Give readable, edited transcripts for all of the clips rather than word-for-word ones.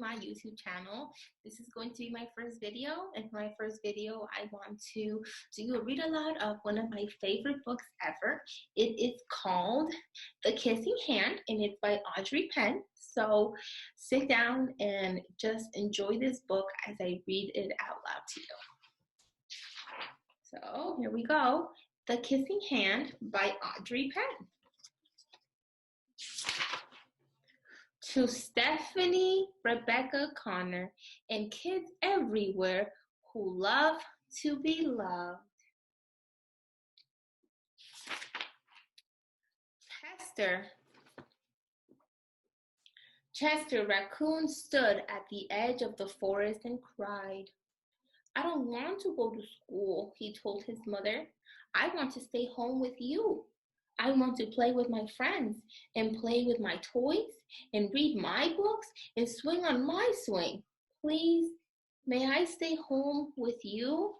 my YouTube channel. This is going to be my first video, and for my first video I want to do a read aloud of one of my favorite books ever. It is called The Kissing Hand, and it's by Audrey Penn. So sit down and just enjoy this book as I read it out loud to you. So here we go. The Kissing Hand by Audrey Penn. To Stephanie, Rebecca, Connor, and kids everywhere who love to be loved. Chester Raccoon stood at the edge of the forest and cried. I don't want to go to school, he told his mother. I want to stay home with you. I want to play with my friends and play with my toys and read my books and swing on my swing. Please, may I stay home with you?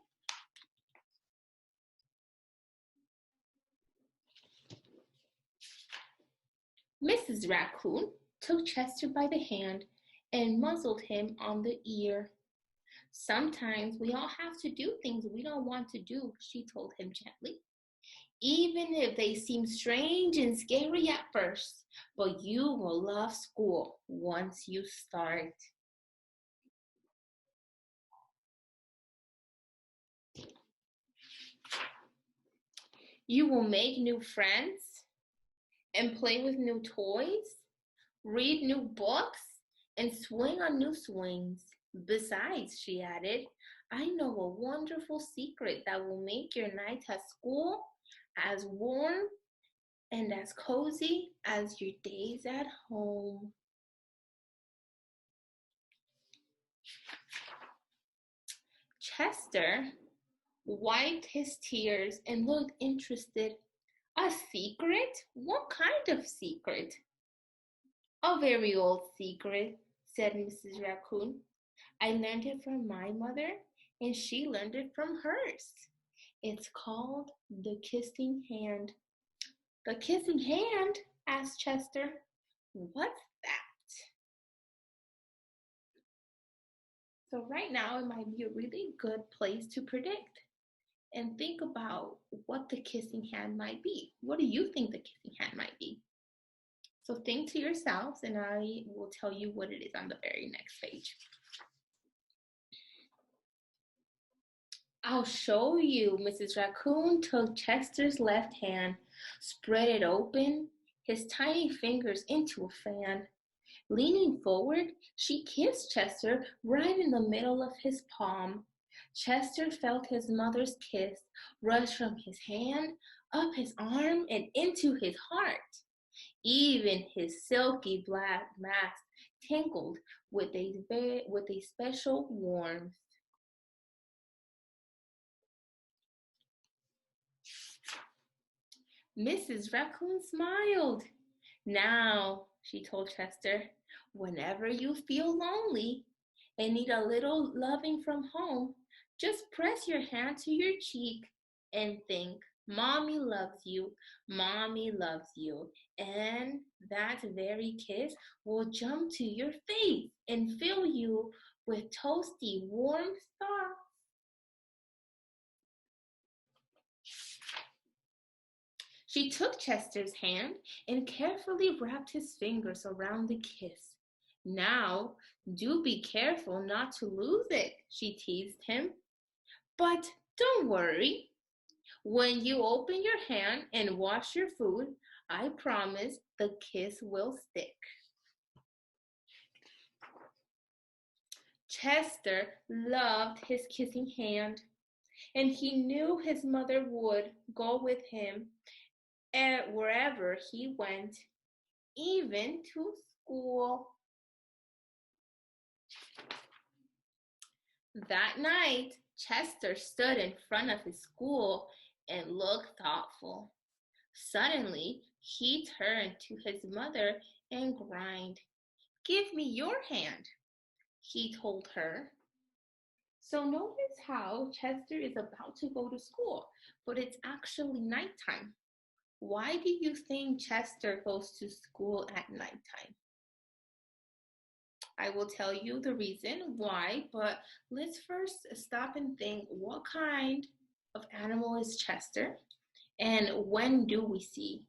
Mrs. Raccoon took Chester by the hand and muzzled him on the ear. Sometimes we all have to do things we don't want to do, she told him gently. Even if they seem strange and scary at first, but you will love school once you start. You will make new friends and play with new toys, read new books, and swing on new swings. Besides, she added, I know a wonderful secret that will make your nights at school as warm and as cozy as your days at home. Chester wiped his tears and looked interested. A secret? What kind of secret? A very old secret, said Mrs. Raccoon. I learned it from my mother, and she learned it from hers. It's called the kissing hand. The kissing hand? Asked Chester. What's that? So right now, it might be a really good place to predict and think about what the kissing hand might be. What do you think the kissing hand might be? So think to yourselves, and I will tell you what it is on the very next page. I'll show you. Mrs. Raccoon took Chester's left hand, spread it open, his tiny fingers into a fan. Leaning forward, she kissed Chester right in the middle of his palm. Chester felt his mother's kiss rush from his hand, up his arm, and into his heart. Even his silky black mask tinkled with a special warmth. Mrs. Raccoon smiled. Now, she told Chester, whenever you feel lonely and need a little loving from home, just press your hand to your cheek and think, Mommy loves you, Mommy loves you. And that very kiss will jump to your face and fill you with toasty, warm thoughts. She took Chester's hand and carefully wrapped his fingers around the kiss. Now, do be careful not to lose it, she teased him. But don't worry. When you open your hand and wash your food, I promise the kiss will stick. Chester loved his kissing hand, and he knew his mother would go with him wherever he went, even to school. That night, Chester stood in front of his school and looked thoughtful. Suddenly, he turned to his mother and whined. Give me your hand, he told her. So notice how Chester is about to go to school, but it's actually nighttime. Why do you think Chester goes to school at nighttime? I will tell you the reason why, but let's first stop and think, what kind of animal is Chester? And when do we see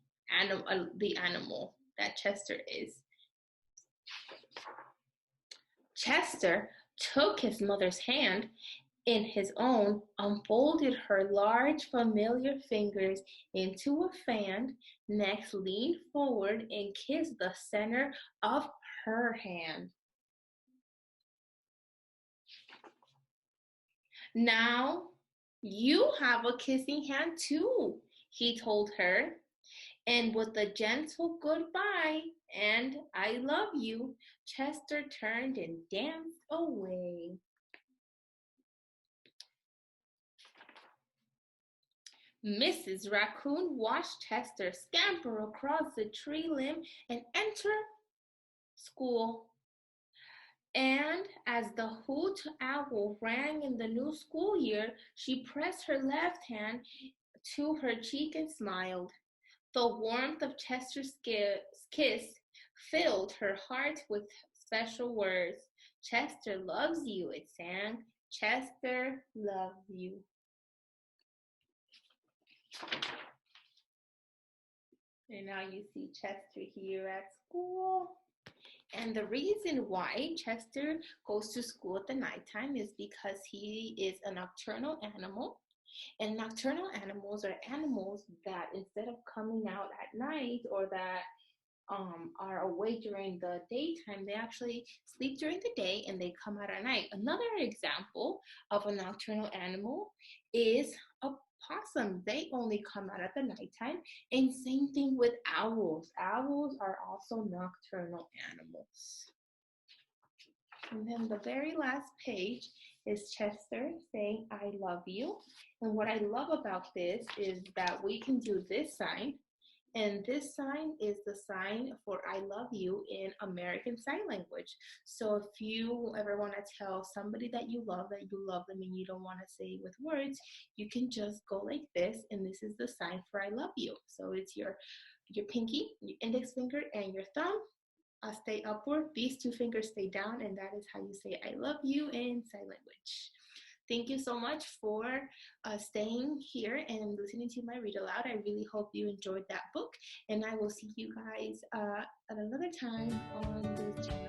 the animal that Chester is? Chester took his mother's hand in his own, unfolded her large familiar fingers into a fan, next leaned forward and kissed the center of her hand. Now you have a kissing hand too, he told her. And with a gentle goodbye and I love you, Chester turned and danced away. Mrs. Raccoon watched Chester scamper across the tree limb and enter school. And as the hoot owl rang in the new school year, she pressed her left hand to her cheek and smiled. The warmth of Chester's kiss filled her heart with special words. Chester loves you, it sang. Chester loves you. And now you see Chester here at school. And the reason why Chester goes to school at the nighttime is because he is a nocturnal animal. And nocturnal animals are animals that instead of coming out at night or that are awake during the daytime, they actually sleep during the day and they come out at night. Another example of a nocturnal animal is a possum. They only come out at the nighttime. And same thing with owls. Owls are also nocturnal animals. And then the very last page is Chester saying, I love you. And what I love about this is that we can do this sign. And this sign is the sign for I love you in American Sign Language. So if you ever want to tell somebody that you love them and you don't want to say it with words, you can just go like this. And this is the sign for I love you. So it's your pinky, your index finger, and your thumb. Stay upward. These two fingers stay down, and that is how you say I love you in sign language. Thank you so much for staying here and listening to my read aloud. I really hope you enjoyed that book, and I will see you guys at another time on this channel.